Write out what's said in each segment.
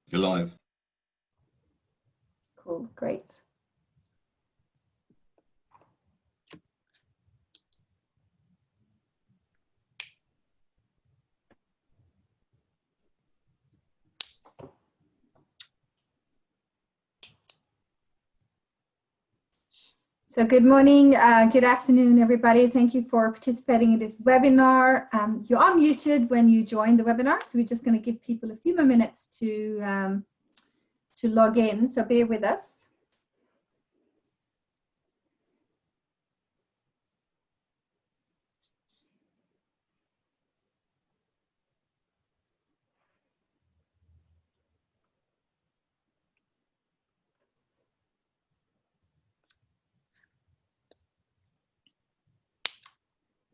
You're live. Cool, great. So good morning, good afternoon, everybody. Thank you for participating in this webinar. You are muted when you join the webinar, so we're just going to give people a few more minutes to log in, so bear with us.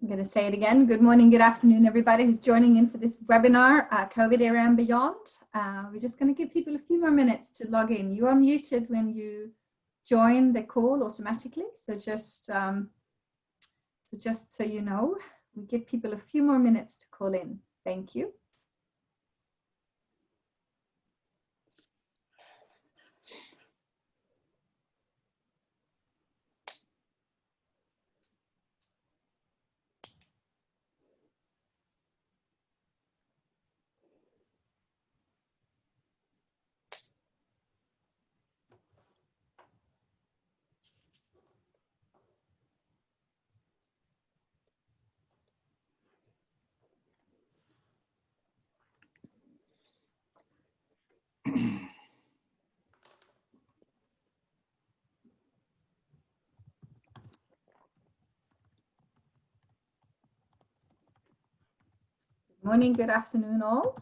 I'm going to say it again. Good morning, good afternoon, everybody who's joining in for this webinar, COVID era and beyond. We're just going to give people a few more minutes to log in. You are muted when you join the call automatically. So just so you know, we give people a few more minutes to call in. Thank you. Good morning, good afternoon all.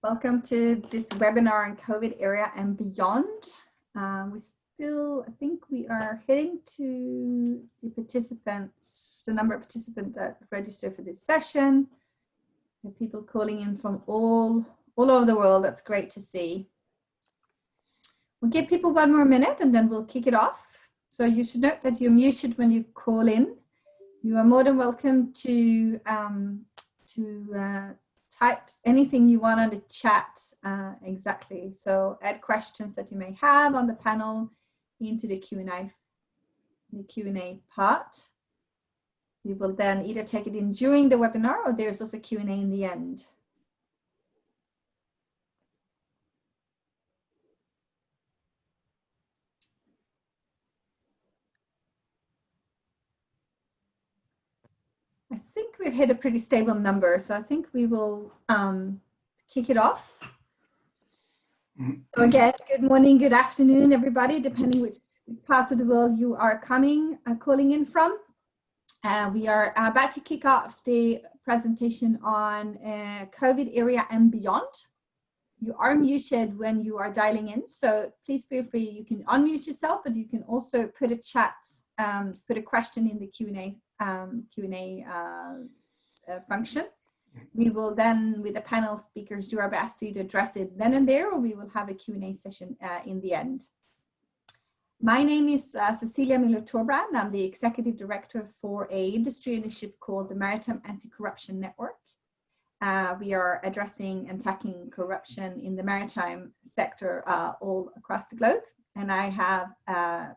Welcome to this webinar on COVID era and beyond. We still, I think we are heading to the participants, the number of participants that registered for this session. There are people calling in from all over the world. That's great to see. We'll give people one more minute and then we'll kick it off. So you should note that you're muted when you call in. You are more than welcome to type anything you want on the chat, exactly. So add questions that you may have on the panel into the Q&A part. We will then either take it in during the webinar or there's also Q&A in the end. I think we've hit a pretty stable number, so I think we will kick it off. So again, good morning, good afternoon, everybody, depending which parts of the world you are calling in from. We are about to kick off the presentation on COVID era and beyond. You are muted when you are dialing in, so please feel free. You can unmute yourself, but you can also put a chat, put a question in the Q&A function. We will then, with the panel speakers, do our best to either address it then and there, or we will have a Q&A session in the end. My name is Cecilia Muller Torbrand. I'm the Executive Director for an industry initiative called the Maritime Anti-Corruption Network. We are addressing and tackling corruption in the maritime sector all across the globe. And I have a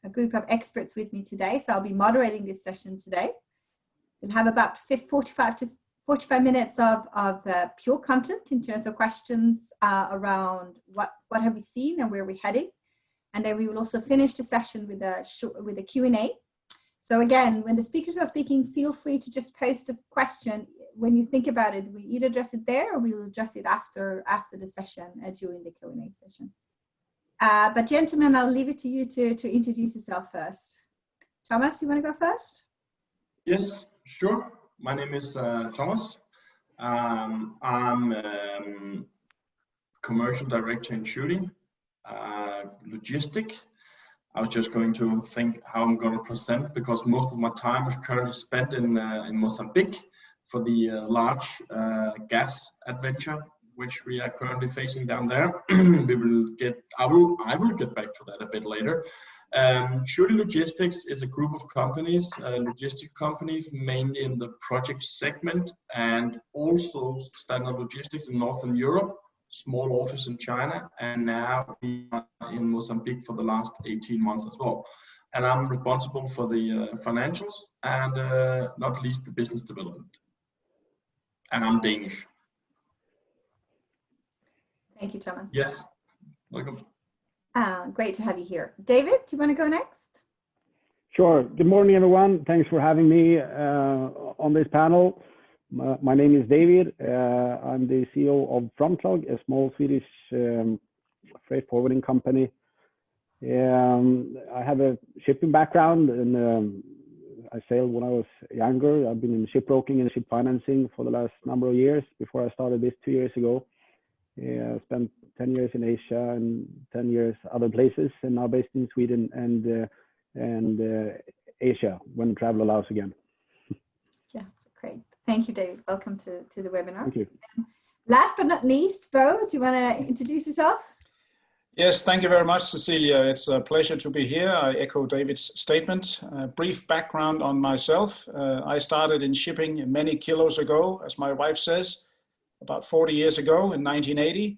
group of experts with me today, so I'll be moderating this session today. We'll have about 45 minutes of pure content in terms of questions around what have we seen and where we're heading. And then we will also finish the session with a Q&A. So again, when the speakers are speaking, feel free to just post a question. When you think about it, we either address it there or we will address it after the session, during the Q&A session. But gentlemen, I'll leave it to you to introduce yourself first. Thomas, you want to go first? Yes, sure. My name is Thomas. I'm commercial director in Tschudi, logistic. I was just going to think how I'm going to present, because most of my time is currently spent in Mozambique for the large gas adventure which we are currently facing down there. I will get back to that a bit later. Tschudi Logistics is a group of companies, logistic companies, mainly in the project segment, and also standard logistics in Northern Europe, small office in China, and now we are in Mozambique for the last 18 months as well. And I'm responsible for the financials and not least the business development. And I'm Danish. Thank you, Thomas. Yes, welcome. Great to have you here. David, do you want to go next? Sure. Good morning, everyone. Thanks for having me on this panel. My name is David. I'm the CEO of Frontlog, a small Swedish freight forwarding company. I have a shipping background, and I sailed when I was younger. I've been in shipbroking and ship financing for the last number of years before I started this 2 years ago. I spent 10 years in Asia and 10 years other places, and now based in Sweden and Asia when travel allows again. Yeah, great. Thank you, David. Welcome to the webinar. Thank you. Last but not least, Bo, do you want to introduce yourself? Yes, thank you very much, Cecilia. It's a pleasure to be here. I echo David's statement. Brief background on myself. I started in shipping many kilos ago, as my wife says, about 40 years ago in 1980.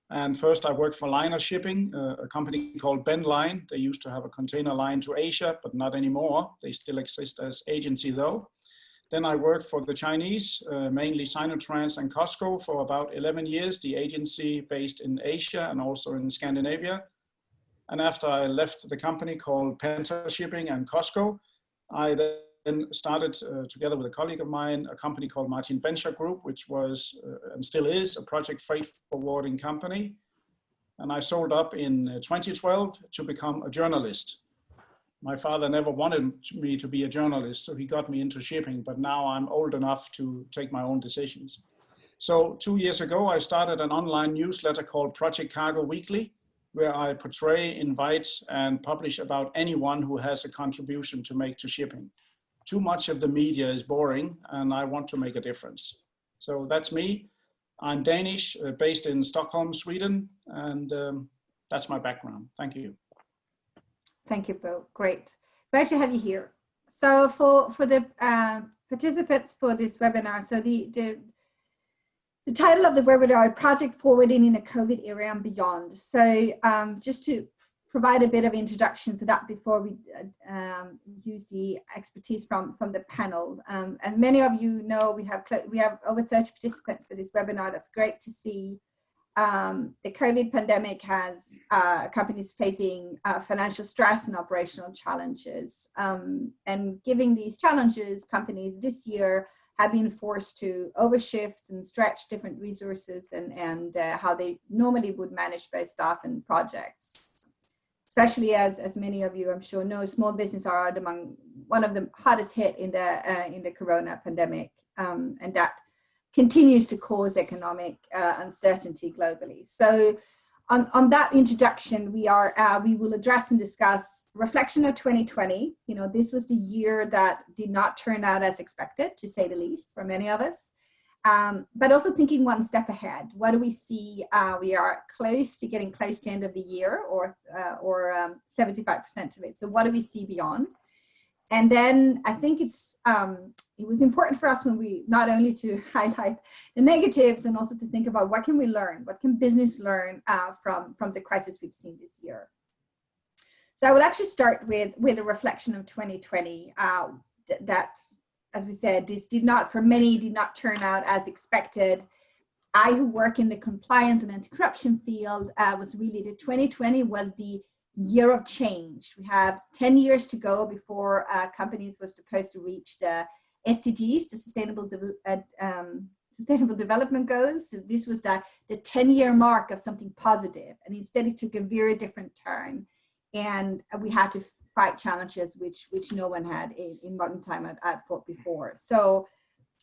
And first I worked for Liner Shipping, a company called Ben Line. They used to have a container line to Asia, but not anymore. They still exist as agency though. Then I worked for the Chinese, mainly Sinotrans and Costco for about 11 years, the agency based in Asia and also in Scandinavia. And after I left the company called Penta Shipping and Costco, I then started together with a colleague of mine, a company called Martin Bencher Group, which was and still is a project freight forwarding company. And I sold up in 2012 to become a journalist. My father never wanted me to be a journalist, so he got me into shipping, but now I'm old enough to take my own decisions. So 2 years ago, I started an online newsletter called Project Cargo Weekly, where I portray, invite, and publish about anyone who has a contribution to make to shipping. Too much of the media is boring, and I want to make a difference. So that's me. I'm Danish, based in Stockholm, Sweden, and that's my background. Thank you. Thank you, Bo. Great. Glad to have you here. So for the participants for this webinar, so the title of the webinar, Project Forwarding in a COVID Era and Beyond. So just to provide a bit of introduction to that before we use the expertise from the panel. As many of you know, we have over 30 participants for this webinar. That's great to see. The COVID pandemic has companies facing financial stress and operational challenges. And given these challenges, companies this year have been forced to overshift and stretch different resources and how they normally would manage both staff and projects. Especially as many of you, I'm sure, know, small business are among one of the hardest hit in the corona pandemic, and that continues to cause economic uncertainty globally. So on that introduction, we will address and discuss reflection of 2020. You know, this was the year that did not turn out as expected, to say the least, for many of us. But also thinking one step ahead. What do we see? We are getting close to end of the year, or 75% of it. So what do we see beyond? And then I think it was important for us when we not only to highlight the negatives and also to think about what can we learn, what can business learn from the crisis we've seen this year. So I will actually start with a reflection of 2020 that, as we said, this did not turn out as expected. I, who work in the compliance and anti-corruption field, was really the 2020 was the year of change. We have 10 years to go before companies were supposed to reach the SDGs, the Sustainable Development Goals. So this was the 10-year mark of something positive, and instead it took a very different turn, and we had to fight challenges which no one had in modern time had fought before. So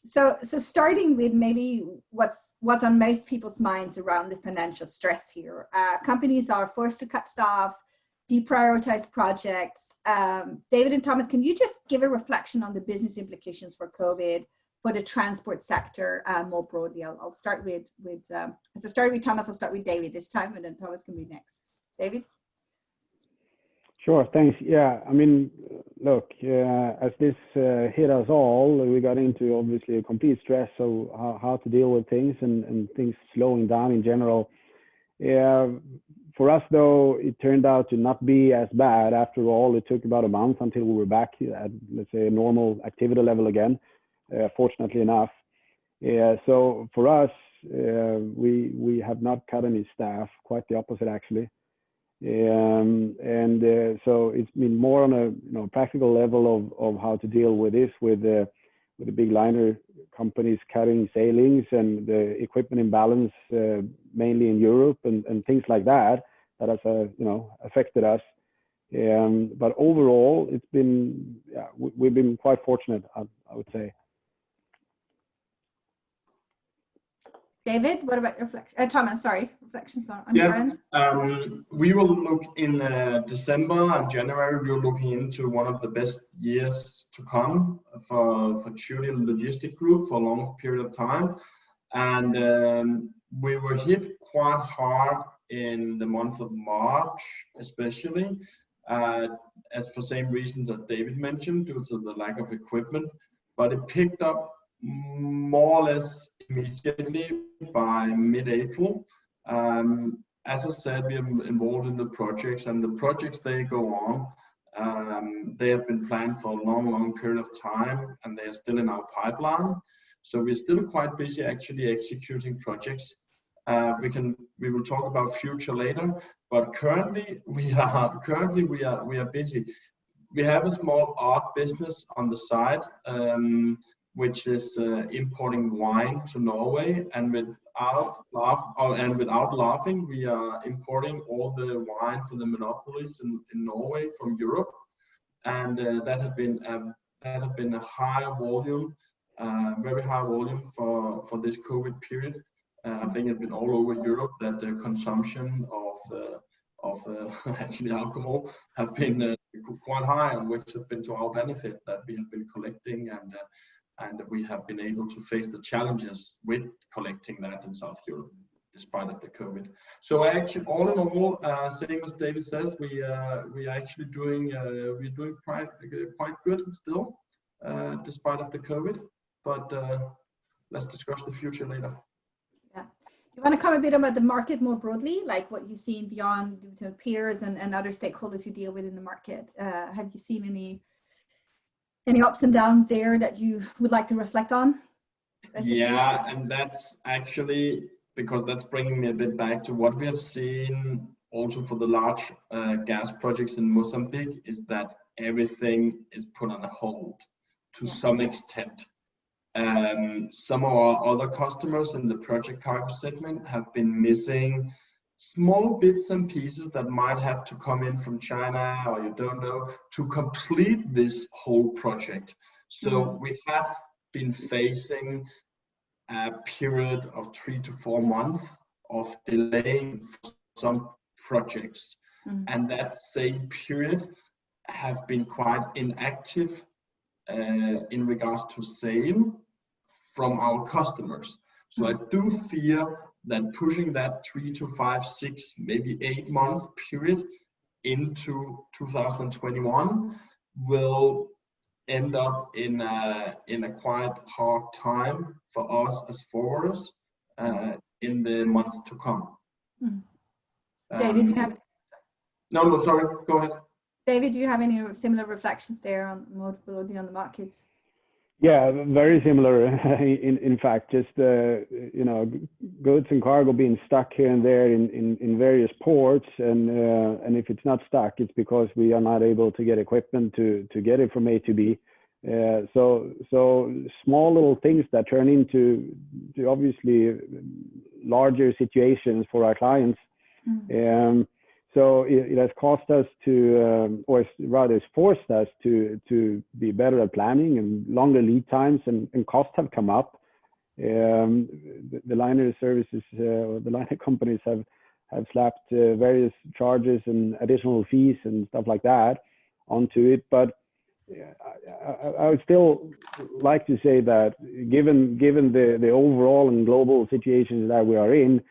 starting with maybe what's on most people's minds around the financial stress here. Companies are forced to cut staff, deprioritize projects. David and Thomas, can you just give a reflection on the business implications for COVID for the transport sector more broadly? I'll start with Thomas. I'll start with David this time, and then Thomas can be next. David? Sure, thanks. Yeah, I mean, look, as this hit us all, we got into obviously a complete stress of how to deal with things and things slowing down in general. For us, though, it turned out to not be as bad. After all, it took about a month until we were back at, let's say, a normal activity level again, fortunately enough. So for us, we have not cut any staff, quite the opposite, actually. So it's been more on a practical level of how to deal with this, with the big liner companies cutting sailings and the equipment imbalance, mainly in Europe and things like that has affected us. But overall, it's been we've been quite fortunate, I would say. David, what about Thomas? Sorry, reflections on your end. We will look in December and January. We're looking into one of the best years to come for Tschudi Logistic Group for a long period of time, and we were hit quite hard in the month of March, especially, as for same reasons as David mentioned, due to the lack of equipment. But it picked up more or less immediately by mid-April. As I said, we are involved in the projects, and the projects they go on, they have been planned for a long period of time, and they are still in our pipeline. So we're still quite busy actually executing projects. We will talk about future later, but currently we are busy. We have a small art business on the side, which is importing wine to Norway, and without laughing, we are importing all the wine for the monopolies in Norway from Europe, and that had been a high volume, very high volume for this COVID period. I think it's been all over Europe that the consumption of actually alcohol have been quite high, and which have been to our benefit that we have been collecting, and we have been able to face the challenges with collecting that in South Europe, despite of the COVID. So actually, all in all, same as David says, we are actually doing quite good still, despite of the COVID. But let's discuss the future later. Yeah, you want to comment a bit about the market more broadly, like what you've seen beyond peers and other stakeholders you deal with in the market. Have you seen any ups and downs there that you would like to reflect on? Yeah, and that's actually because that's bringing me a bit back to what we have seen also for the large gas projects in Mozambique, is that everything is put on a hold to some extent. Some of our other customers in the project cargo segment have been missing small bits and pieces that might have to come in from China, or you don't know, to complete this whole project. So we have been facing a period of 3 to 4 months of delaying some projects, and that same period have been quite inactive in regards to sale from our customers. So I do fear that pushing that 3 to 5, 6, maybe 8 month period into 2021 will end up in a quite hard time for us as forwarders in the months to come. David, you have... No, sorry, go ahead. David, do you have any similar reflections there on more broadly on the markets? Yeah, very similar. In fact, just goods and cargo being stuck here and there in various ports, and if it's not stuck, it's because we are not able to get equipment to get it from A to B. So small little things that turn into obviously larger situations for our clients. So it has cost us to, or rather it's forced us to be better at planning, and longer lead times and costs have come up. The liner services, the liner companies have slapped various charges and additional fees and stuff like that onto it. But I would still like to say that given the overall and global situations that we are in,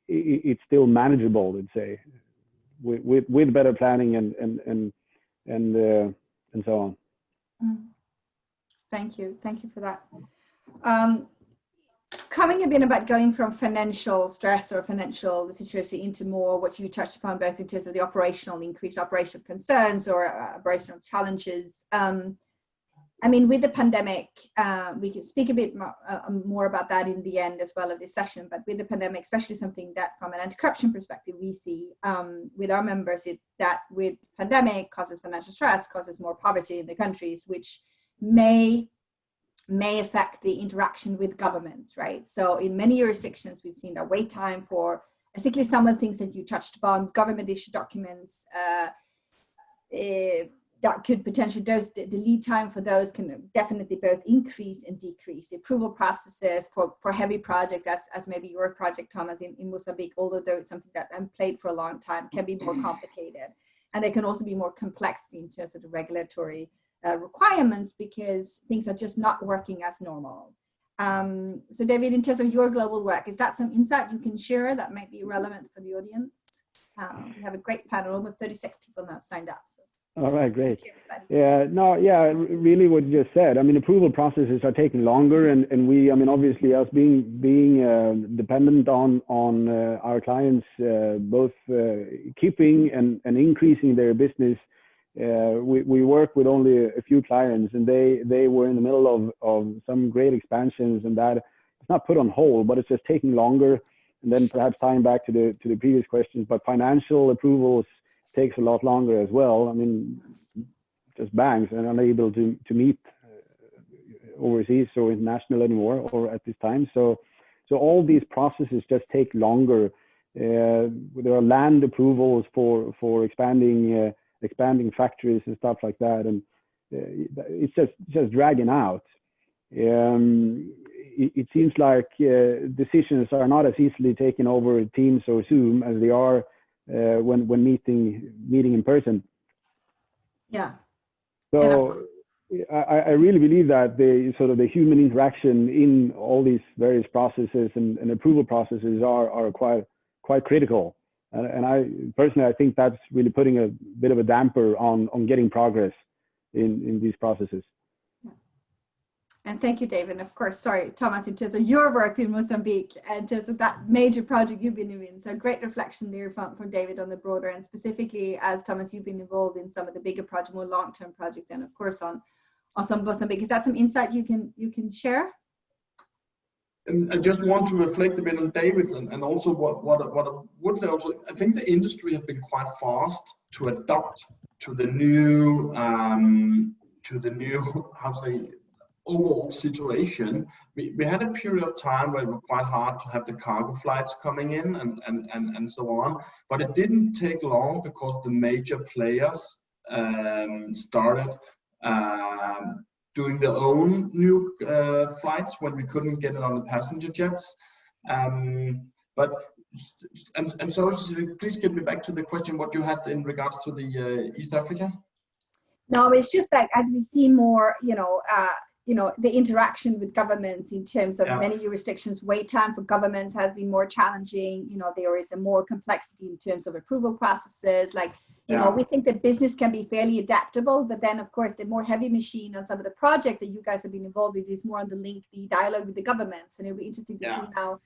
it's still manageable, I'd say, with better planning and and so on. Thank you for that. Coming a bit about going from financial stress or financial situation into more what you touched upon, both in terms of the increased operational concerns or operational challenges. I mean, with the pandemic, we can speak a bit more about that in the end as well of this session, but with the pandemic, especially something that from an anti-corruption perspective, we see with our members, that with pandemic causes financial stress, causes more poverty in the countries, which may affect the interaction with governments, right? So in many jurisdictions, we've seen that wait time for, particularly some of the things that you touched upon, government issued documents, that could potentially, the lead time for those can definitely both increase and decrease. The approval processes for heavy projects, as maybe your project, Thomas, in Mozambique, although there is something that I'm played for a long time, can be more complicated. And they can also be more complexity in terms of the regulatory requirements, because things are just not working as normal. So David, in terms of your global work, is that some insight you can share that might be relevant for the audience? We have a great panel, over 36 people now signed up. So. All right, great. Really what you just said. I mean, approval processes are taking longer, and we, I mean, obviously us being dependent on our clients, both keeping and increasing their business. We work with only a few clients, and they were in the middle of some great expansions, and that it's not put on hold, but it's just taking longer. And then perhaps tying back to the previous questions, but financial approvals takes a lot longer as well. I mean, just banks are unable to meet overseas or international anymore, or at this time. So all these processes just take longer. There are land approvals for expanding factories and stuff like that, and it's just dragging out. It seems like decisions are not as easily taken over Teams or Zoom as they are when meeting in person. Yeah. So I really believe that the human interaction in all these various processes and approval processes are quite critical. And I personally, I think that's really putting a bit of a damper on getting progress in these processes. And thank you, David. Of course, sorry, Thomas, in terms of your work in Mozambique, and in terms of that major project you've been in. So great reflection there from David on the broader, and specifically as Thomas, you've been involved in some of the bigger projects, more long-term projects, and of course on some Mozambique. Is that some insight you can share? And I just want to reflect a bit on David, and also what I would say also, I think the industry have been quite fast to adapt to the new how to say, overall situation. We had a period of time where it was quite hard to have the cargo flights coming in and so on, but it didn't take long because the major players started doing their own new flights when we couldn't get it on the passenger jets. So please get me back to the question what you had in regards to the East Africa. No, it's just like as we see more, the interaction with governments in terms of many jurisdictions, wait time for governments has been more challenging. There is a more complexity in terms of approval processes. We think that business can be fairly adaptable, but then of course the more heavy machine on some of the project that you guys have been involved with is more on the dialogue with the governments. And it'll be interesting to see how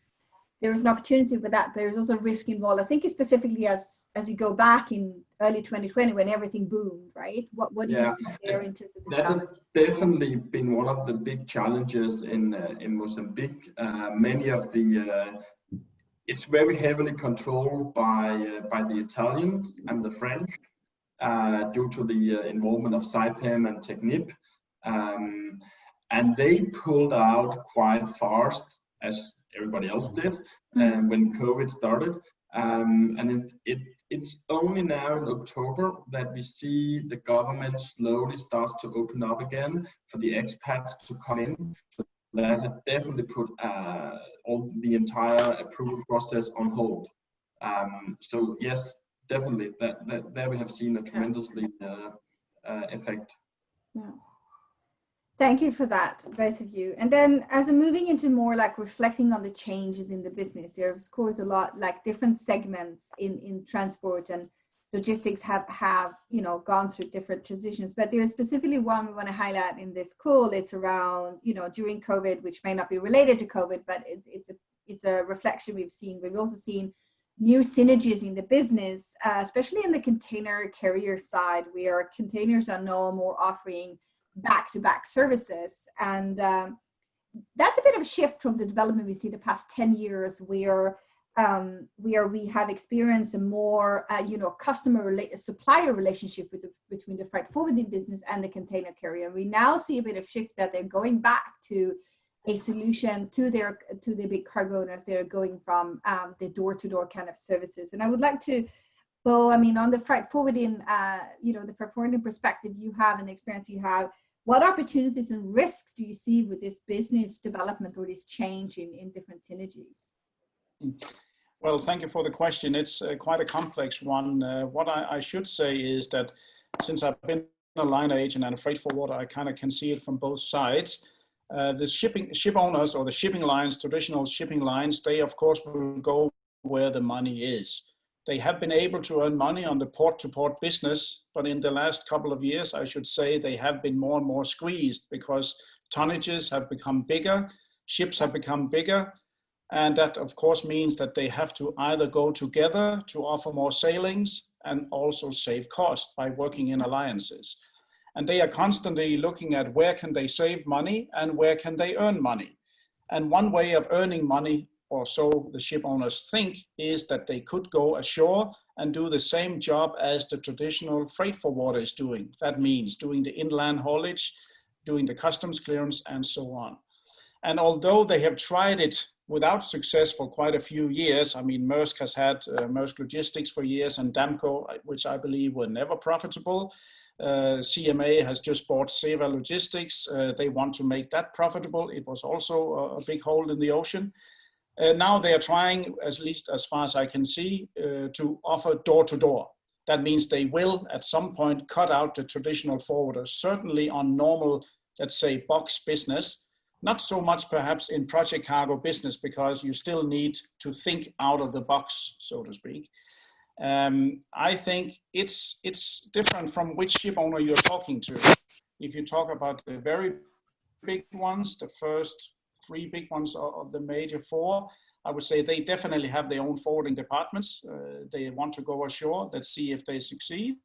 there's an opportunity for that, but there's also risk involved. I think specifically as you go back in early 2020 when everything boomed, right? What do you see there in terms of the challenge? That has definitely been one of the big challenges in Mozambique. Many of it's very heavily controlled by the Italians and the French due to the involvement of Saipem and Technip. And they pulled out quite fast, as everybody else did, when COVID started. And it's only now in October that we see the government slowly starts to open up again for the expats to come in. So that had definitely put all the entire approval process on hold. So yes, definitely that there we have seen a tremendously effect. Yeah. Thank you for that, both of you. And then as I'm moving into more like reflecting on the changes in the business, there of course a lot like different segments in transport, and logistics have gone through different transitions. But there's specifically one we want to highlight in this call. It's around, during COVID, which may not be related to COVID, but it's a reflection we've seen. We've also seen new synergies in the business, especially in the container carrier side, where containers are no more offering back-to-back services. And that's a bit of a shift from the development we see the past 10 years, where we have experienced a more, supplier relationship between the freight forwarding business and the container carrier. We now see a bit of shift that they're going back to a solution to the big cargo owners. They're going from the door-to-door kind of services. And I would like to, Bo, on the freight forwarding, the freight forwarding perspective you have and the experience you have, what opportunities and risks do you see with this business development or this change in different synergies? Well, thank you for the question. It's quite a complex one. What I should say is that since I've been a liner agent and a freight forwarder, I kind of can see it from both sides. The ship owners or the shipping lines, traditional shipping lines, they of course will go where the money is. They have been able to earn money on the port-to-port business, but in the last couple of years, I should say, they have been more and more squeezed because tonnages have become bigger, ships have become bigger, and that of course means that they have to either go together to offer more sailings and also save cost by working in alliances. And they are constantly looking at where can they save money and where can they earn money. And one way of earning money, or so the ship owners think, is that they could go ashore and do the same job as the traditional freight forwarder is doing. That means doing the inland haulage, doing the customs clearance, and so on. And although they have tried it without success for quite a few years, Maersk has had Maersk Logistics for years and Damco, which I believe were never profitable. CMA has just bought Seva Logistics. They want to make that profitable. It was also a big hole in the ocean. Now they are trying, at least as far as I can see, to offer door-to-door. That means they will at some point cut out the traditional forwarders, certainly on normal, let's say, box business. Not so much perhaps in project cargo business, because you still need to think out of the box, so to speak. I think it's different from which ship owner you're talking to. If you talk about the very big ones, the first 3 big ones of the major 4, I would say they definitely have their own forwarding departments. They want to go ashore. Let's see if they succeed.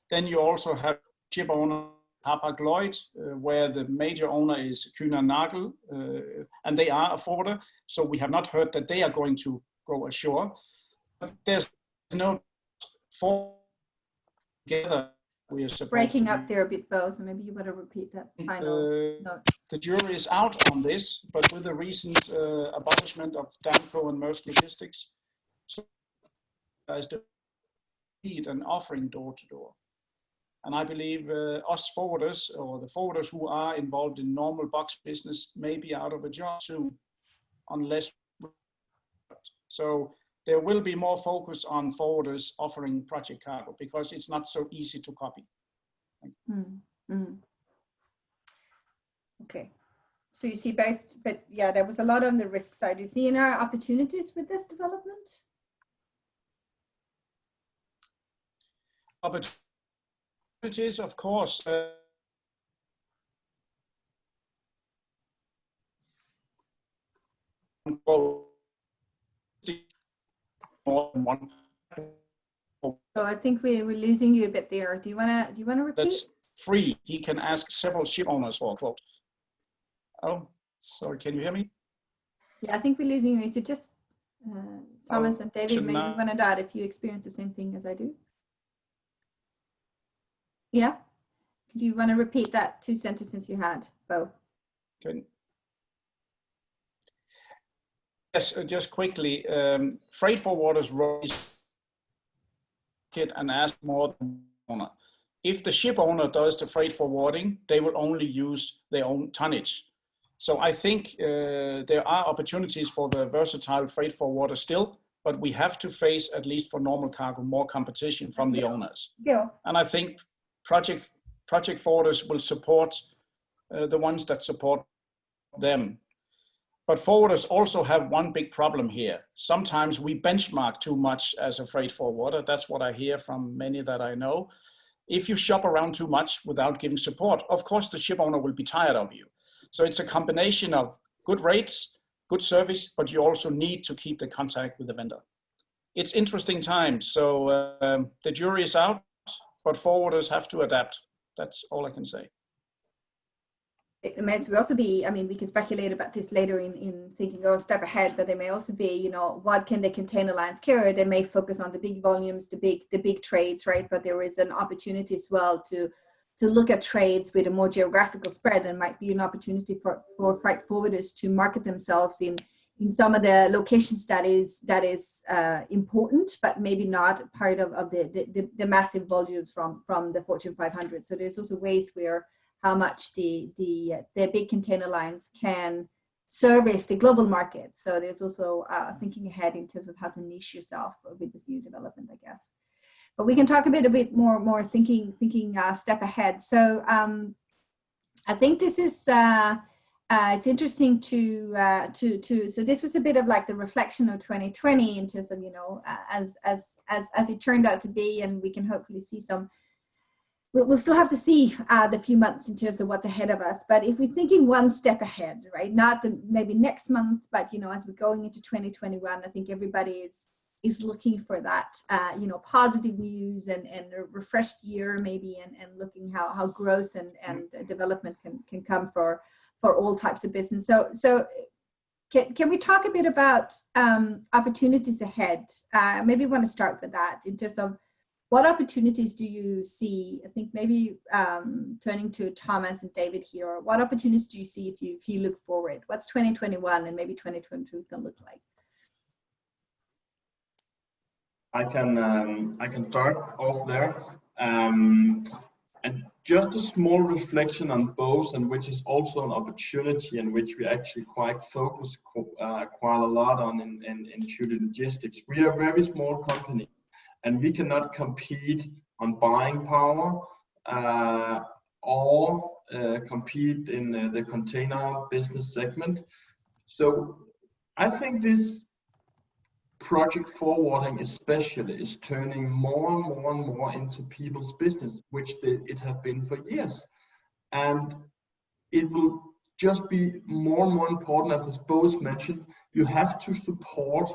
Then you also have ship owner Hapag-Lloyd, where the major owner is Kühner Nagel, and they are a forwarder. So we have not heard that they are going to go ashore. But there's no forward together. We are breaking up there a bit, Bo, so maybe you better repeat that final note. The jury is out on this, but with the recent abolishment of Damco and Maersk Logistics, so as the need and offering door-to-door. And I believe us forwarders, or the forwarders who are involved in normal box business, may be out of a job soon, unless. So there will be more focus on forwarders offering project cargo, because it's not so easy to copy. Okay, so you see both, but yeah, there was a lot on the risk side. You see any opportunities with this development? Opportunities, of course. Oh, I think we're losing you a bit there. Do you wanna repeat? That's free. He can ask several ship owners for a quote. Oh, sorry. Can you hear me? Yeah, I think we're losing you. So just Thomas and David, maybe you want to add if you experience the same thing as I do. Yeah. Do you want to repeat that 2 sentences you had, Bo? Okay. Yes, just quickly. Freight forwarders raise it and ask more than the owner. If the ship owner does the freight forwarding, they will only use their own tonnage. So I think there are opportunities for the versatile freight forwarder still, but we have to face, at least for normal cargo, more competition from the owners. Yeah. And I think project forwarders will support the ones that support them. But forwarders also have one big problem here. Sometimes we benchmark too much as a freight forwarder. That's what I hear from many that I know. If you shop around too much without giving support, of course the ship owner will be tired of you. So it's a combination of good rates, good service, but you also need to keep the contact with the vendor. It's interesting times. So the jury is out, but forwarders have to adapt. That's all I can say. It may also be, I mean, we can speculate about this later in thinking, oh, step ahead, but there may also be, you know, what can the container lines carry? They may focus on the big volumes, the big trades, right? But there is an opportunity as well to look at trades with a more geographical spread, and might be an opportunity for freight forwarders to market themselves in some of the locations that is important, but maybe not part of the massive volumes from the Fortune 500. So there's also ways where how much the big container lines can service the global market. So there's also thinking ahead in terms of how to niche yourself with this new development, I guess. But we can talk a bit more thinking step ahead. So I think this is it's interesting to so this was a bit of like the reflection of 2020 in terms of, you know, as it turned out to be, and we can hopefully see some. We'll still have to see the few months in terms of what's ahead of us. But if we're thinking one step ahead, right, not maybe next month, but, you know, as we're going into 2021, I think everybody is looking for that, you know, positive news and a refreshed year maybe, and looking how growth and development can come for all types of business. So can we talk a bit about opportunities ahead? Maybe we want to start with that in terms of what opportunities do you see? I think maybe turning to Thomas and David here, what opportunities do you see if you look forward? What's 2021 and maybe 2022 is going to look like? I can start off there. And just a small reflection on both, and which is also an opportunity, and which we actually quite focus quite a lot on in Tschudi Logistics. We are a very small company, and we cannot compete on buying power or compete in the container business segment. So I think this project forwarding especially is turning more and more into people's business, which it has been for years. And it will just be more and more important, as both mentioned. You have to support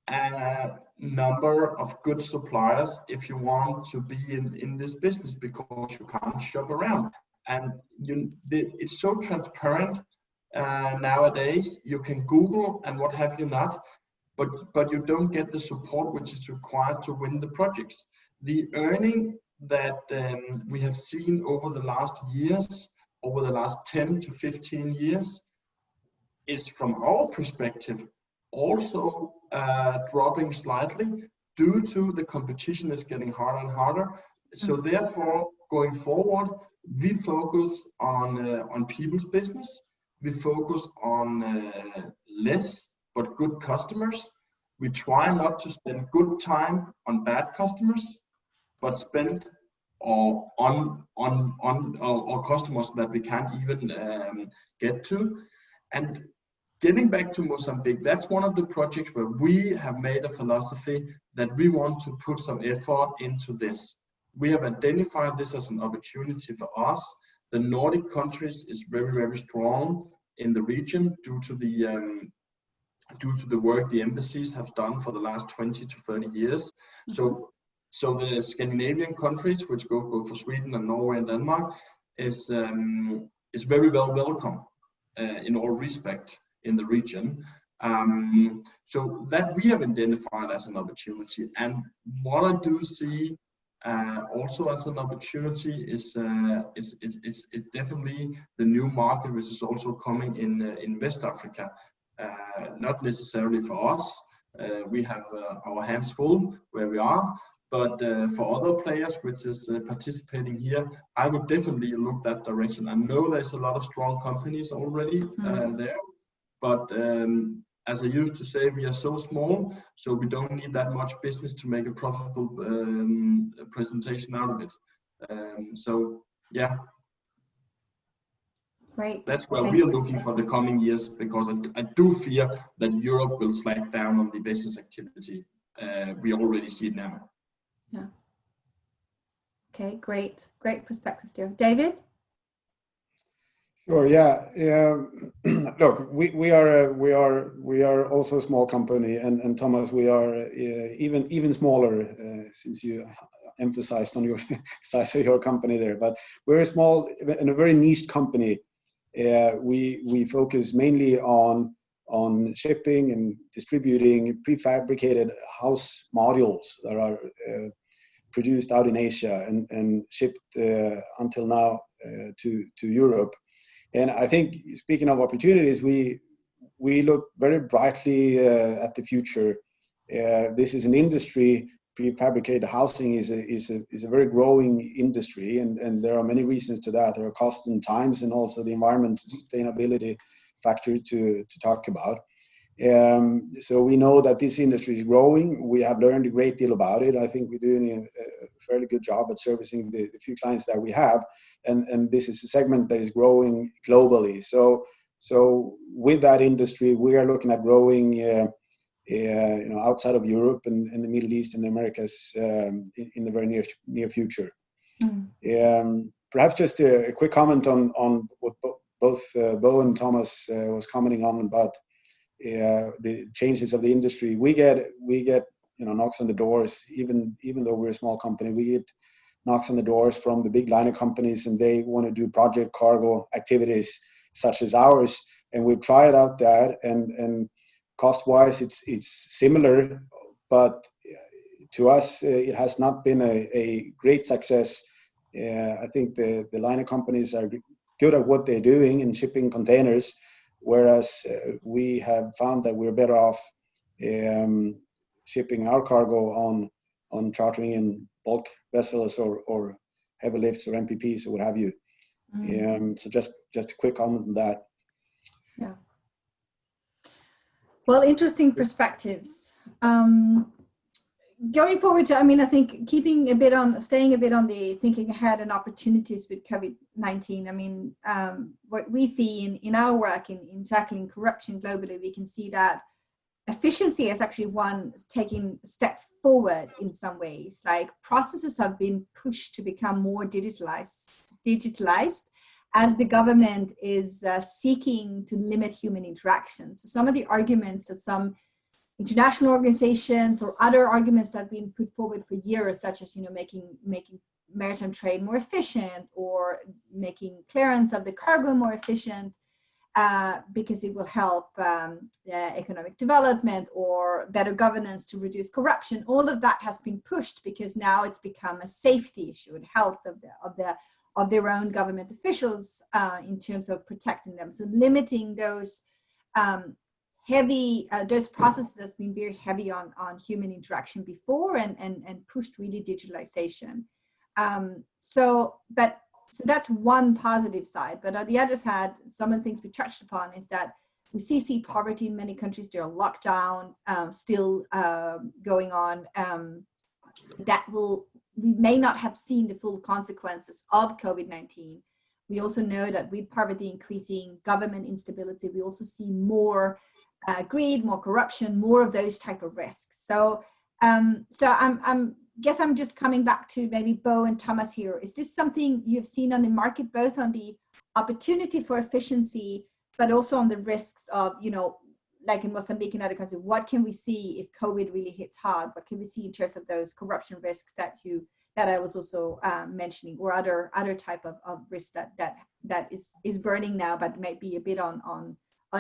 a number of good suppliers if you want to be in this business, because you can't shop around. And it's so transparent nowadays. You can Google and what have you not, but you don't get the support which is required to win the projects. The earning that we have seen over the last years, over the last 10 to 15 years, is from our perspective also dropping slightly due to the competition is getting harder and harder. So therefore, going forward, we focus on people's business. We focus on less but good customers. We try not to spend good time on bad customers, but spend on customers that we can't even get to. And getting back to Mozambique, that's one of the projects where we have made a philosophy that we want to put some effort into this. We have identified this as an opportunity for us. The Nordic countries is very, very strong in the region due to the work the embassies have done for the last 20 to 30 years. So the Scandinavian countries, which go for Sweden and Norway and Denmark, is very well welcome in all respect in the region. So that we have identified as an opportunity. And what I do see also as an opportunity is definitely the new market, which is also coming in West Africa. Not necessarily for us. We have our hands full where we are, but for other players which is participating here, I would definitely look that direction. I know there's a lot of strong companies already there, but as I used to say, we are so small, so we don't need that much business to make a profitable presentation out of it. So yeah. Great. That's where we are looking for the coming years, because I do fear that Europe will slack down on the business activity. We already see it now. Yeah. Okay, great perspectives there. David? Sure. Yeah. Look, we are also a small company, and Thomas, we are even smaller, since you emphasized on your size of your company there. But we're a small and a very niche company. We focus mainly on shipping and distributing prefabricated house modules that are produced out in Asia and shipped until now to Europe. And I think, speaking of opportunities, we look very brightly at the future. This is an industry. Prefabricated housing is a very growing industry, and there are many reasons to that. There are costs and times, and also the environment sustainability factor to talk about. So we know that this industry is growing. We have learned a great deal about it. I think we're doing a fairly good job at servicing the few clients that we have, and this is a segment that is growing globally. So with that industry, we are looking at growing outside of Europe and the Middle East and the Americas in the very near future. Perhaps just a quick comment on what both Bo and Thomas was commenting on about the changes of the industry. We get knocks on the doors, even though we're a small company. We get knocks on the doors from the big liner companies, and they want to do project cargo activities such as ours, and we've tried out that, and cost-wise, it's similar, but to us, it has not been a great success. I think the liner companies are good at what they're doing in shipping containers, whereas we have found that we're better off shipping our cargo on chartering in bulk vessels or heavy lifts or MPPs or what have you. So just a quick comment on that. Yeah. Well, interesting perspectives. Going forward to, I think staying a bit on the thinking ahead and opportunities with COVID-19. What we see in our work in tackling corruption globally, we can see that efficiency is actually taking a step forward in some ways. Like, processes have been pushed to become more digitalized as the government is seeking to limit human interaction. So some of the arguments that some international organizations or other arguments that have been put forward for years, such as making maritime trade more efficient or making clearance of the cargo more efficient, because it will help economic development or better governance to reduce corruption. All of that has been pushed because now it's become a safety issue and health of their own government officials in terms of protecting them. So limiting those those processes has been very heavy on human interaction before and pushed really digitalization. So that's one positive side. But on the other side, some of the things we touched upon is that we see poverty in many countries. There are lockdown still going on. We may not have seen the full consequences of COVID-19. We also know that with poverty increasing, government instability, we also see more greed, more corruption, more of those type of risks. So I'm just coming back to maybe Bo and Thomas here. Is this something you've seen on the market, both on the opportunity for efficiency, but also on the risks of, like in Mozambique and other countries, what can we see if COVID really hits hard? What can we see in terms of those corruption risks that I was also mentioning, or other type of risk that is burning now, but might be a bit on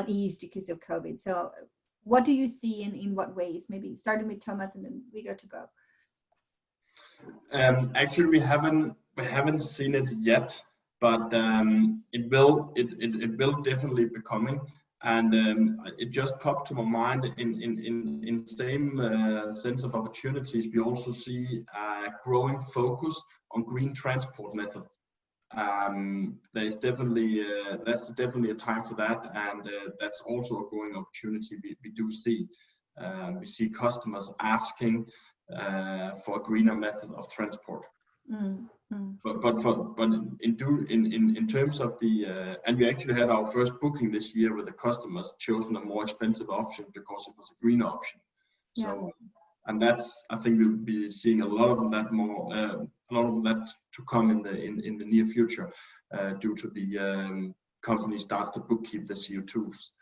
ease because of COVID. So what do you see in what ways? Maybe starting with Thomas and then we go to Bo. Actually, we haven't seen it yet, but it will definitely be coming. And it just popped to my mind in same sense of opportunities. We also see a growing focus on green transport methods. That's definitely a time for that, and that's also a growing opportunity we do see. We see customers asking for a greener method of transport. in terms of the and we actually had our first booking this year with the customers chosen a more expensive option because it was a green option. So and that's, I think we'll be seeing a lot of that to come in the near future due to the companies start to bookkeep the CO2s,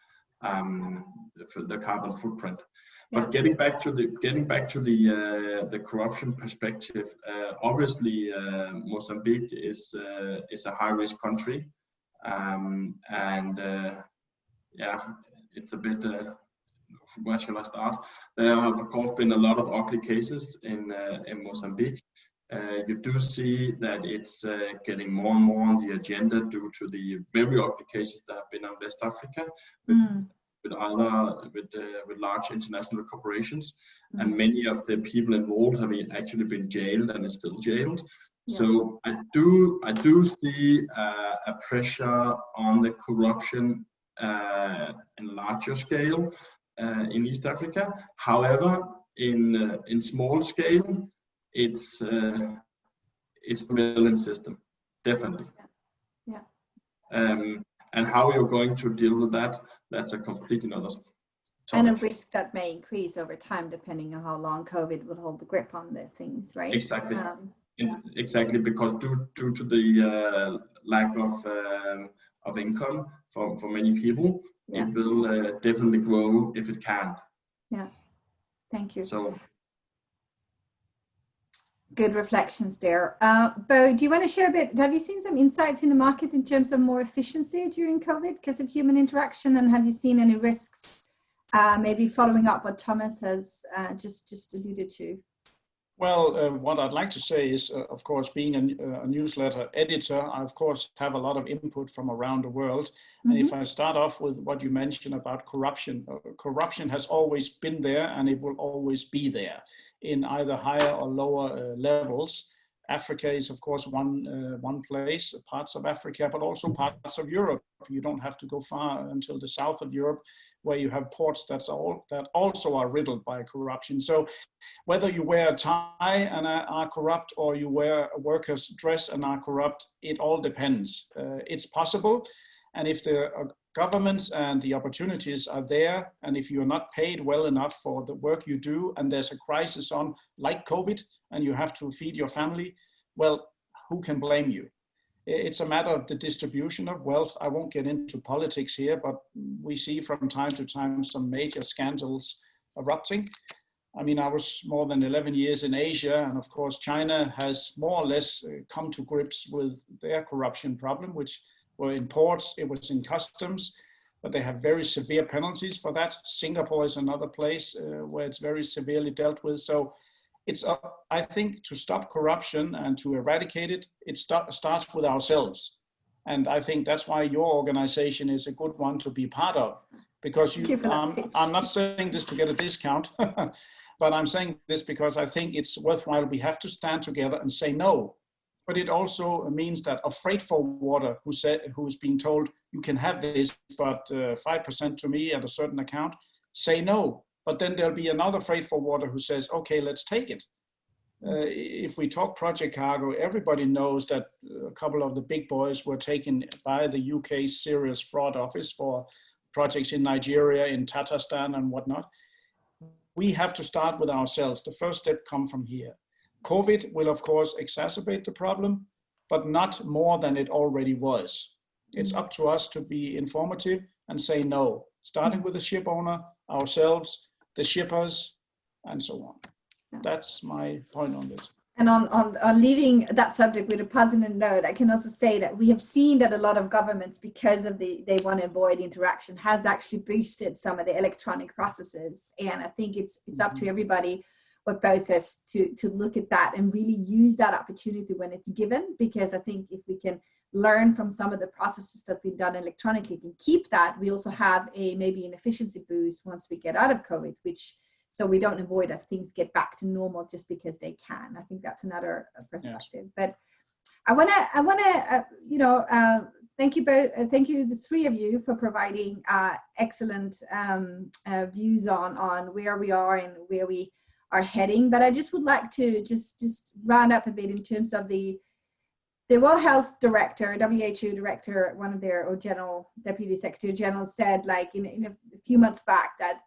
for the carbon footprint. But getting back to the corruption perspective, obviously Mozambique is a high-risk country, and it's a bit. Where shall I start? There have, of course, been a lot of ugly cases in Mozambique. You do see that it's getting more and more on the agenda due to the very ugly cases that have been in West Africa with large international corporations, and many of the people involved have actually been jailed and are still jailed. So I do see a pressure on the corruption in larger scale in East Africa. However, in small scale, it's the surveillance system, definitely. And how you're going to deal with that, that's a completely another topic. And a risk that may increase over time depending on how long COVID will hold the grip on the things, right? Exactly. Exactly, because due to the lack of income for many people, it will definitely grow if it can. Yeah, thank you. So good reflections there. Bo, do you want to share a bit? Have you seen some insights in the market in terms of more efficiency during COVID because of human interaction, and have you seen any risks? Maybe following up what Thomas has just alluded to. Well, what I'd like to say is, of course, being a newsletter editor, I, of course, have a lot of input from around the world. And if I start off with what you mentioned about corruption, corruption has always been there and it will always be there in either higher or lower levels. Africa is, of course, one place, parts of Africa, but also parts of Europe. You don't have to go far until the south of Europe, where you have ports that also are riddled by corruption. So whether you wear a tie and are corrupt, or you wear a worker's dress and are corrupt, it all depends. It's possible. And if the governments and the opportunities are there, and if you're not paid well enough for the work you do, and there's a crisis on, like COVID, and you have to feed your family, well, who can blame you? It's a matter of the distribution of wealth. I won't get into politics here, but we see from time to time some major scandals erupting. I mean, I was more than 11 years in Asia, and of course, China has more or less come to grips with their corruption problem, which were in ports, it was in customs, but they have very severe penalties for that. Singapore is another place where it's very severely dealt with. So it's up, I think, to stop corruption and to eradicate it, it starts with ourselves. And I think that's why your organization is a good one to be part of, because I'm not saying this to get a discount, but I'm saying this because I think it's worthwhile. We have to stand together and say no. But it also means that a freight forwarder who's being told you can have this, but 5% to me at a certain account, say no. But then there'll be another freight forwarder who says, okay, let's take it. If we talk project cargo, everybody knows that a couple of the big boys were taken by the UK's Serious Fraud Office for projects in Nigeria, in Tatarstan and whatnot. We have to start with ourselves. The first step comes from here. COVID will, of course, exacerbate the problem, but not more than it already was. It's up to us to be informative and say no, starting with the ship owner, ourselves, the shippers, and so on. That's my point on this. And on leaving that subject with a positive note, I can also say that we have seen that a lot of governments, because of they want to avoid interaction, has actually boosted some of the electronic processes. And I think it's up to everybody what process to look at that and really use that opportunity when it's given, because I think if we can learn from some of the processes that we've done electronically and keep that, we also have maybe an efficiency boost once we get out of COVID, so we don't avoid that things get back to normal just because they can. I think that's another perspective. Yes. But I want to thank you both. Thank you, the three of you, for providing excellent views on where we are and where we are heading. But I just would like to just round up a bit in terms of the the World Health Director, WHO Director, one of their, or General Deputy Secretary General said, like in a few months back, that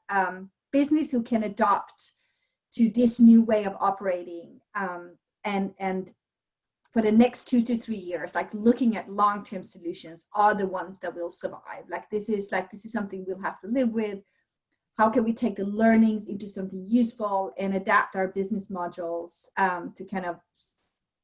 business who can adopt to this new way of operating and for the next 2 to 3 years, like looking at long-term solutions, are the ones that will survive. This is something we'll have to live with. How can we take the learnings into something useful and adapt our business modules to kind of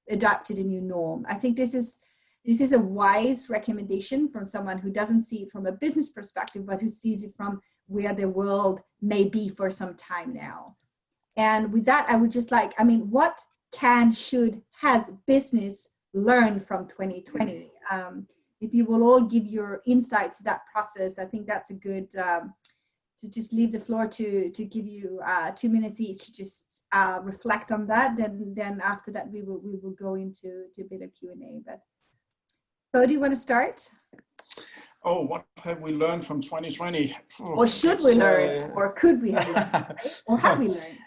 adapt to the new norm? I think this is a wise recommendation from someone who doesn't see it from a business perspective, but who sees it from where the world may be for some time now. And with that, I would just like, what has business learned from 2020? If you will all give your insight to that process, I think that's a good, to just leave the floor to give you 2 minutes each to just reflect on that. Then after that, we will go into a bit of Q&A. But Bo, do you want to start? Oh, what have we learned from 2020? Or should we learn, or could we have learned, right? Or have we learned?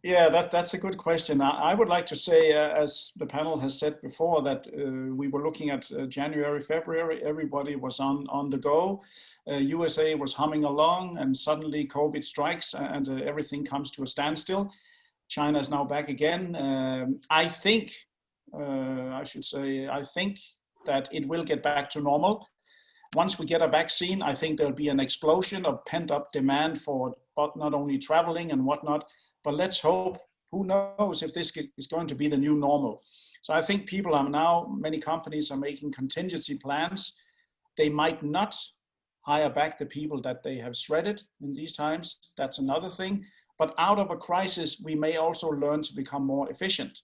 That's a good question. I would like to say, as the panel has said before, that we were looking at January, February, everybody was on the go. USA was humming along, and suddenly COVID strikes and everything comes to a standstill. China is now back again. I think that it will get back to normal. Once we get a vaccine, I think there'll be an explosion of pent-up demand for not only traveling and whatnot, but let's hope, who knows if this is going to be the new normal. So I think many companies are making contingency plans. They might not hire back the people that they have shredded in these times. That's another thing. But out of a crisis, we may also learn to become more efficient.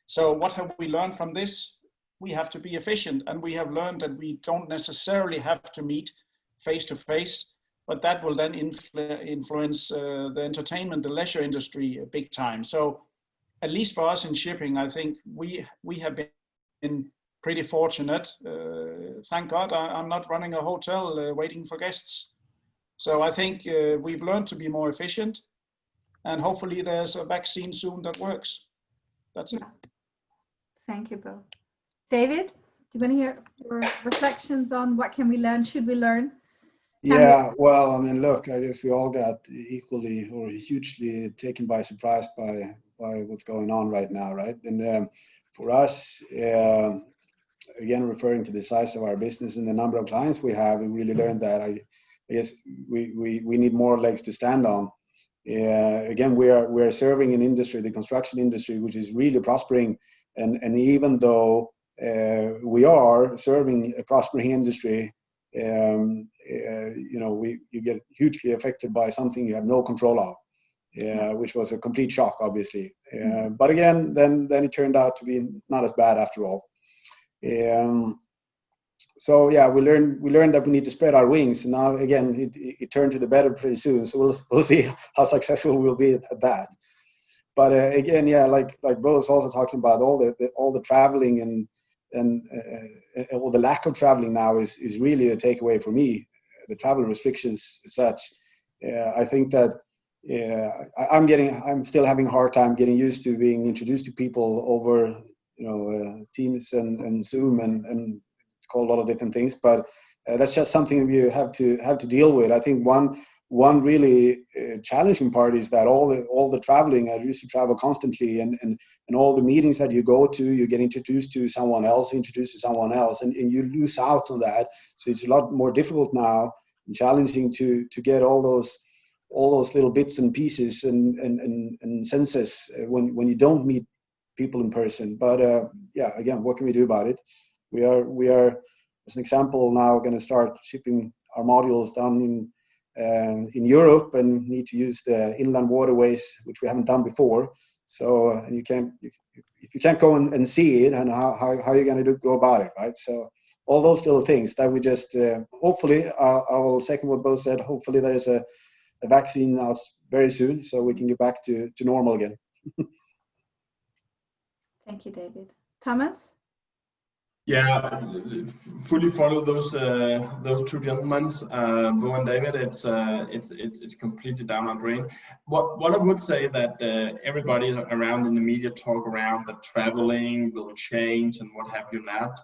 So what have we learned from this? We have to be efficient, and we have learned that we don't necessarily have to meet face to face, but that will then influence the entertainment, the leisure industry big time. So at least for us in shipping, I think we have been pretty fortunate. Thank God I'm not running a hotel waiting for guests. So I think we've learned to be more efficient, and hopefully there's a vaccine soon that works. That's it. Thank you, Bo. David, do you want to hear your reflections on what can we learn, should we learn? Well, look, I guess we all got equally or hugely taken by surprise by what's going on right now, right? And for us, again, referring to the size of our business and the number of clients we have, we really learned that I guess we need more legs to stand on. Again, we are serving an industry, the construction industry, which is really prospering, and even though we are serving a prospering industry, you get hugely affected by something you have no control of, which was a complete shock, obviously. But again, then it turned out to be not as bad after all. So yeah, we learned that we need to spread our wings. And now again, it turned to the better pretty soon. So we'll see how successful we'll be at that. But again, yeah, like Bo was also talking about, all the traveling and the lack of traveling now is really a takeaway for me. The travel restrictions as such. I think that I'm still having a hard time getting used to being introduced to people over Teams and Zoom and it's called a lot of different things. But that's just something you have to deal with. I think one really challenging part is that all the traveling, I used to travel constantly, and all the meetings that you go to, you get introduced to someone else, and you lose out on that. So it's a lot more difficult now and challenging to get all those little bits and pieces and senses when you don't meet people in person. But yeah, again, what can we do about it? We are as an example now going to start shipping our modules down in Europe and need to use the inland waterways, which we haven't done before. So if you can't go and see it, and how are you going to go about it, right? So all those little things that we just hopefully, I will second what Bo said. Hopefully there is a vaccine out very soon, so we can get back to normal again. Thank you, David. Thomas? Yeah, fully follow those two gentlemen, Bo and David. It's completely down our drain. What I would say that everybody around in the media talk around that traveling will change and what have you not.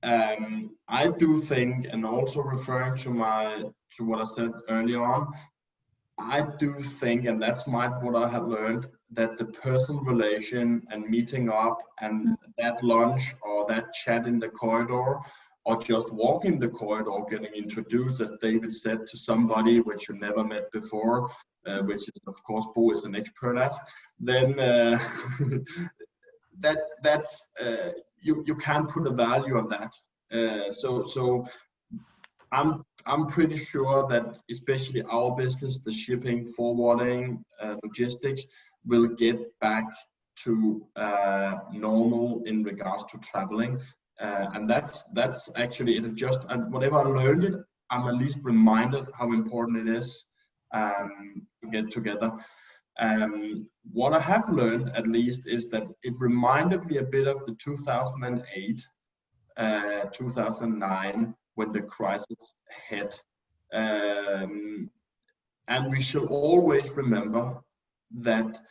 I do think, and also referring to what I said earlier on, I do think, and that's what I have learned, that the personal relation and meeting up and that lunch or that chat in the corridor or just walking the corridor, getting introduced, as David said, to somebody which you never met before, which is of course Bo is an expert at, then that's you can't put a value on that. So I'm pretty sure that especially our business, the shipping, forwarding, logistics, will get back to normal in regards to traveling, and that's actually it. Just whatever I learned it, I'm at least reminded how important it is to get together. What I have learned at least is that it reminded me a bit of the 2008, 2009 when the crisis hit, and we should always remember that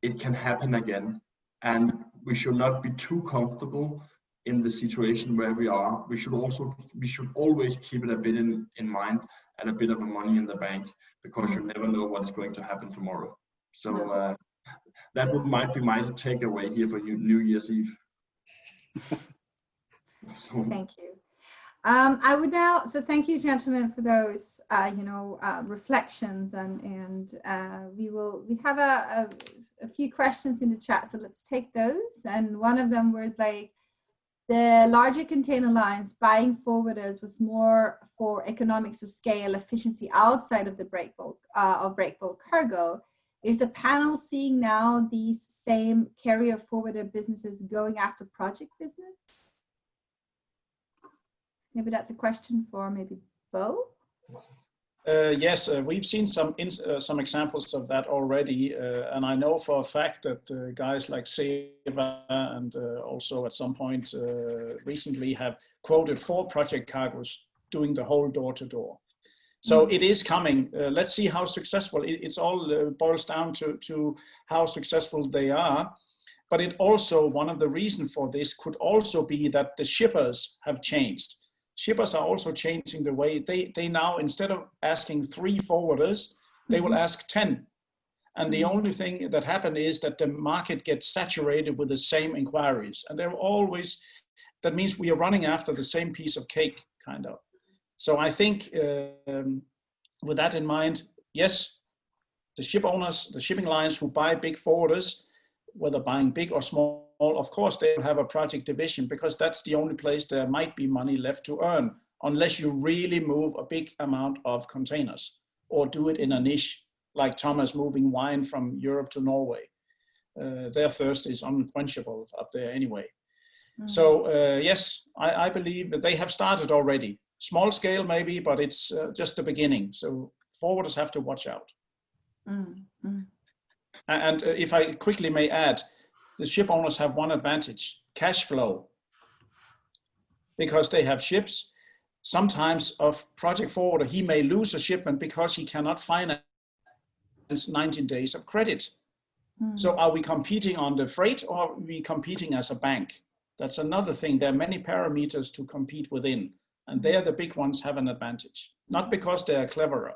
it can happen again, and we should not be too comfortable in the situation where we are. We should always keep it a bit in mind and a bit of money in the bank, because you never know what is going to happen tomorrow. So that might be my takeaway here for you, New Year's Eve. So. Thank you. I would now, so thank you, gentlemen, for those, reflections, and we have a few questions in the chat, so let's take those. And one of them was like, the larger container lines buying forwarders was more for economics of scale, efficiency outside of the breakbulk cargo. Is the panel seeing now these same carrier forwarder businesses going after project business? Maybe that's a question for maybe Bo? Yes, we've seen some examples of that already, and I know for a fact that guys like Seva and also at some point recently have quoted 4 project cargos doing the whole door-to-door. So it is coming. Let's see how successful. It's all boils down to how successful they are. But it also, one of the reasons for this could also be that the shippers have changed. Shippers are also changing the way they now, instead of asking 3 forwarders, they will ask 10. And the only thing that happened is that the market gets saturated with the same inquiries. And they're always, that means we are running after the same piece of cake, kind of. So I think with that in mind, yes, the ship owners, the shipping lines who buy big forwarders, whether buying big or small, of course they will have a project division, because that's the only place there might be money left to earn, unless you really move a big amount of containers or do it in a niche, like Thomas moving wine from Europe to Norway. Their thirst is unquenchable up there anyway. So yes, I believe that they have started already. Small scale maybe, but it's just the beginning. So forwarders have to watch out. And if I quickly may add, the ship owners have one advantage: cash flow. Because they have ships, sometimes of project forwarder, he may lose a shipment because he cannot finance 19 days of credit. So are we competing on the freight, or are we competing as a bank? That's another thing. There are many parameters to compete within, and there the big ones have an advantage, not because they are cleverer.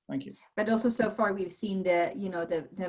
Thank you. But also so far we've seen the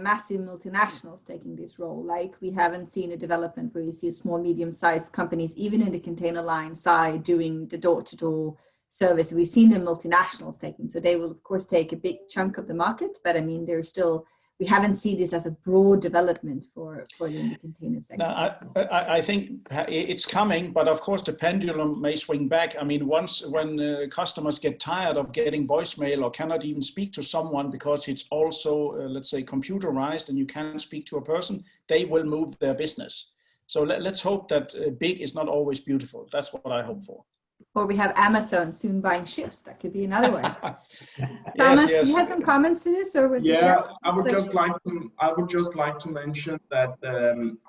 massive multinationals taking this role. Like, we haven't seen a development where we see small, medium-sized companies, even in the container line side, doing the door-to-door service. We've seen the multinationals taking, so they will of course take a big chunk of the market. But I mean, there's still, we haven't seen this as a broad development for the container segment. No, I think it's coming, but of course the pendulum may swing back. I mean, when customers get tired of getting voicemail or cannot even speak to someone because it's also, let's say, computerized and you can't speak to a person, they will move their business. So let's hope that big is not always beautiful. That's what I hope for. Or we have Amazon soon buying ships. That could be another way. Thomas, yes. you had some comments to this, or was it? Yeah, I would just like to mention that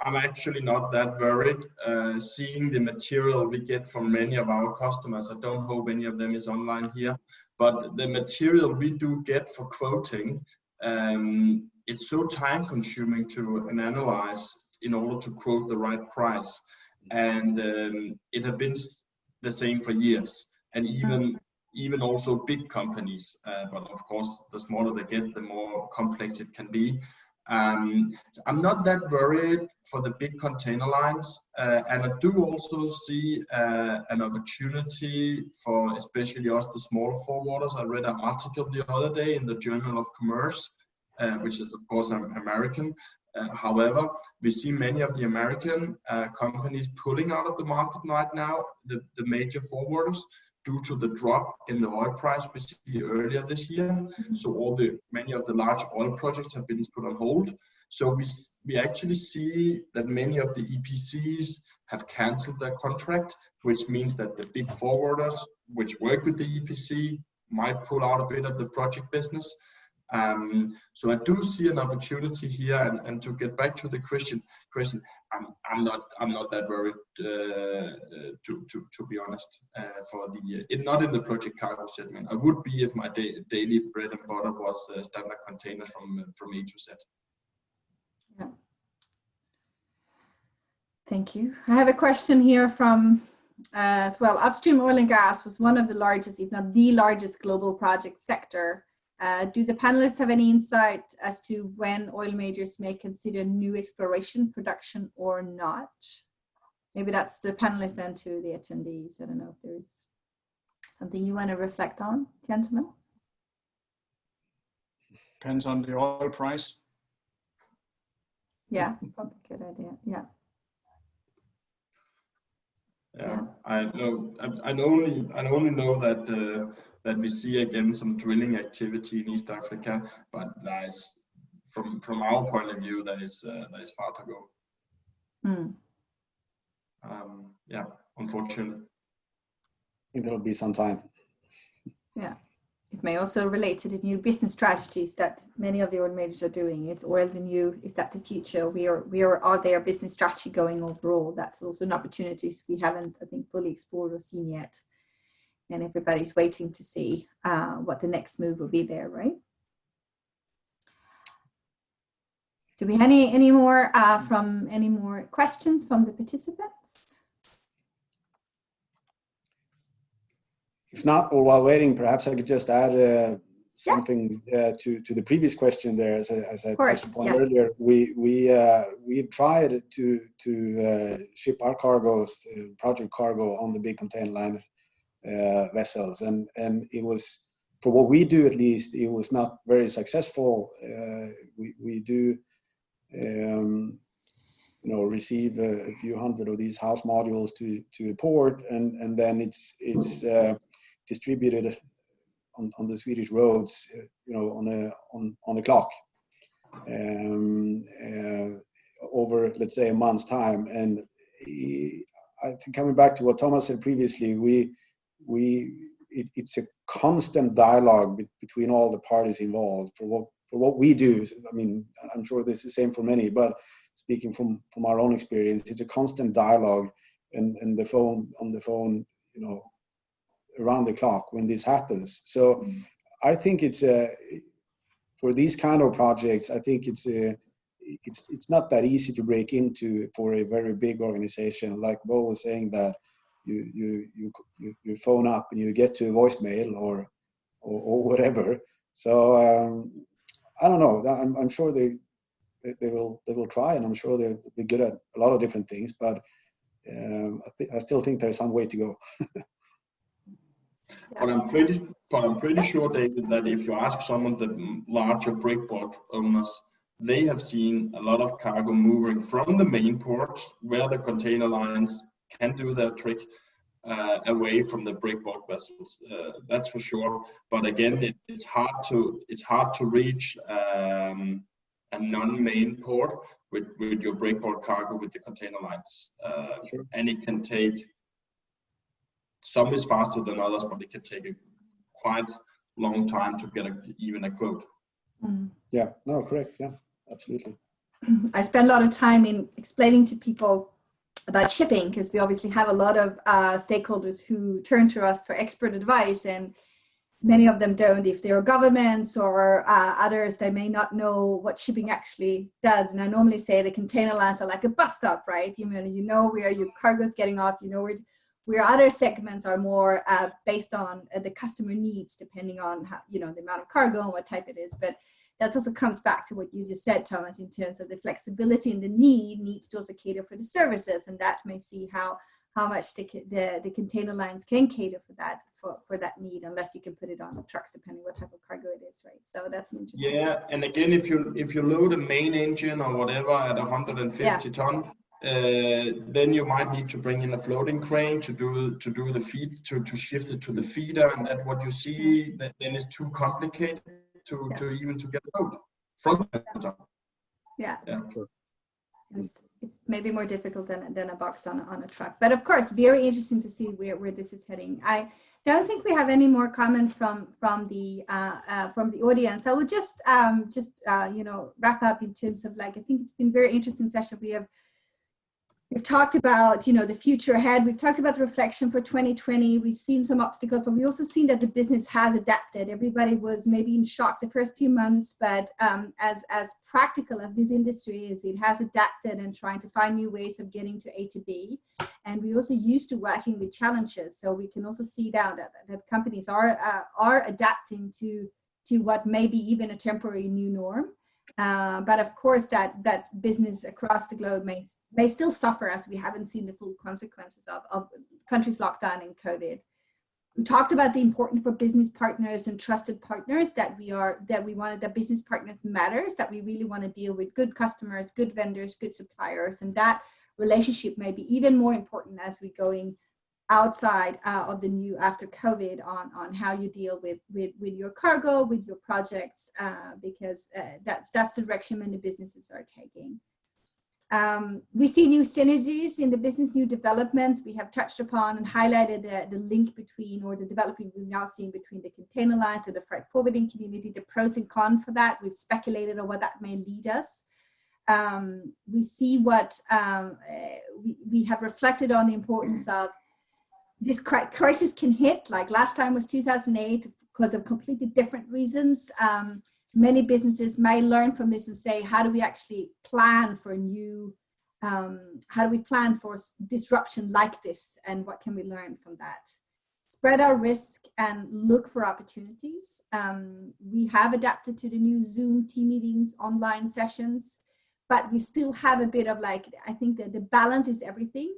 I'm actually not that worried. Seeing the material we get from many of our customers, I don't hope any of them is online here, but the material we do get for quoting, it's so time consuming to analyze in order to quote the right price. And it has been the same for years, and even also big companies, but of course the smaller they get, the more complex it can be. So I'm not that worried for the big container lines, and I do also see an opportunity for especially us, the smaller forwarders. I read an article the other day in the Journal of Commerce, which is of course American. However, we see many of the American companies pulling out of the market right now, the major forwarders, due to the drop in the oil price we see earlier this year. So many of the large oil projects have been put on hold. So we actually see that many of the EPCs have canceled their contract, which means that the big forwarders, which work with the EPC, might pull out a bit of the project business. So I do see an opportunity here, and to get back to the question, I'm not that worried, to be honest, for not in the project cargo segment. I would be if my daily bread and butter was standard containers from A to Z. Yeah. Thank you. I have a question here from as well. Upstream oil and gas was one of the largest, if not the largest, global project sector. Do the panelists have any insight as to when oil majors may consider new exploration production or not? Maybe that's the panelists and to the attendees. I don't know if there's something you want to reflect on, gentlemen. Depends on the oil price. Yeah, probably a good idea. Yeah. Yeah, I only know that that we see again some drilling activity in East Africa, but that is, from our point of view, that is far to go. Yeah, unfortunately. I think there'll be some time. Yeah, it may also relate to the new business strategies that many of the oil majors are doing. Is oil the new? Is that the future? Are their business strategy going overall? That's also an opportunity we haven't, I think, fully explored or seen yet. And everybody's waiting to see what the next move will be there, right? Do we have any more questions from the participants? If not, or while waiting, perhaps I could just add something to the previous question there. As I touched upon earlier, we tried to ship our cargoes, project cargo, on the big container line vessels, and it was, for what we do at least, it was not very successful. We do receive a few hundred of these house modules to a port, and then it's distributed on the Swedish roads, on the clock, over, let's say, a month's time. And I think, coming back to what Thomas said previously, it's a constant dialogue between all the parties involved for what we do. I mean, I'm sure this is the same for many, but speaking from our own experience, it's a constant dialogue, and on the phone, around the clock when this happens. So I think it's for these kind of projects, I think it's not that easy to break into for a very big organization. Like Bo was saying, that you phone up and you get to a voicemail or whatever. So I don't know. I'm sure they will try, and I'm sure they'll be good at a lot of different things. But I still think there's some way to go. But I'm pretty sure, David, that if you ask some of the larger breakbulk owners, they have seen a lot of cargo moving from the main ports, where the container lines can do their trick, away from the breakbulk vessels. That's for sure. But again, it's hard to reach a non-main port with your breakbulk cargo with the container lines, sure. And it can take some is faster than others, but it can take a quite long time to get even a quote. Yeah, no, correct. Yeah, absolutely. I spend a lot of time in explaining to people about shipping, because we obviously have a lot of stakeholders who turn to us for expert advice, and many of them don't. If they're governments or others, they may not know what shipping actually does. And I normally say the container lines are like a bus stop, right? You know where your cargo is getting off, you know where other segments are more based on the customer needs, depending on how, the amount of cargo and what type it is. But that also comes back to what you just said, Thomas, in terms of the flexibility and the needs to also cater for the services, and that may see how much the container lines can cater for that need, unless you can put it on the trucks, depending what type of cargo it is, right? So that's an interesting. Yeah, and again, if you load a main engine or whatever at 150 ton, then you might need to bring in a floating crane to do the feed, to shift it to the feeder, and that what you see then is too complicated to even to get a load from the top. Yeah. Sure. It's maybe more difficult than a box on a truck, but of course, very interesting to see where this is heading. I don't think we have any more comments from the audience. I will just wrap up in terms of, like, I think it's been a very interesting session. We've talked about, the future ahead. We've talked about the reflection for 2020. We've seen some obstacles, but we've also seen that the business has adapted. Everybody was maybe in shock the first few months, but as practical as this industry is, it has adapted and trying to find new ways of getting to A to B. And we also used to working with challenges. So we can also see now that companies are adapting to what may be even a temporary new norm. But of course, that business across the globe may still suffer, as we haven't seen the full consequences of countries locked down in COVID. We talked about the importance for business partners and trusted partners, that business partners matters, that we really want to deal with good customers, good vendors, good suppliers, and that relationship may be even more important as we're going outside of the new after COVID on how you deal with your cargo, with your projects, because that's the direction many businesses are taking. We see new synergies in the business, new developments. We have touched upon and highlighted the link between, or the development we've now seen between the container lines and the freight forwarding community, the pros and cons for that. We've speculated on what that may lead us. We see what we have reflected on the importance of this crisis can hit, like last time was 2008, because of completely different reasons. Many businesses may learn from this and say, how do we actually plan for how do we plan for disruption like this, and what can we learn from that? Spread our risk and look for opportunities. We have adapted to the new Zoom team meetings, online sessions, but we still have a bit of, like, I think that the balance is everything.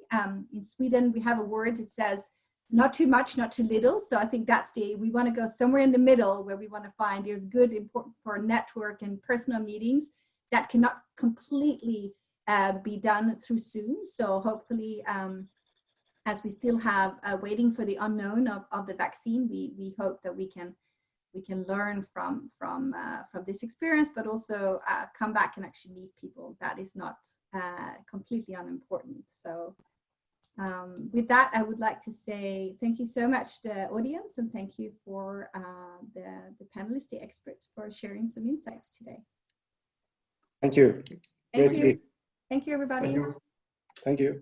In Sweden, we have a word that says, not too much, not too little. So I think we want to go somewhere in the middle, where we want to find there's good, important for network and personal meetings that cannot completely be done through Zoom. So hopefully, as we still have waiting for the unknown of the vaccine, we hope that we can learn from this experience, but also come back and actually meet people. That is not completely unimportant. So with that, I would like to say thank you so much to the audience, and thank you for the panelists, the experts, for sharing some insights today. Thank you. Thank you. Thank you, everybody. Thank you. Thank you.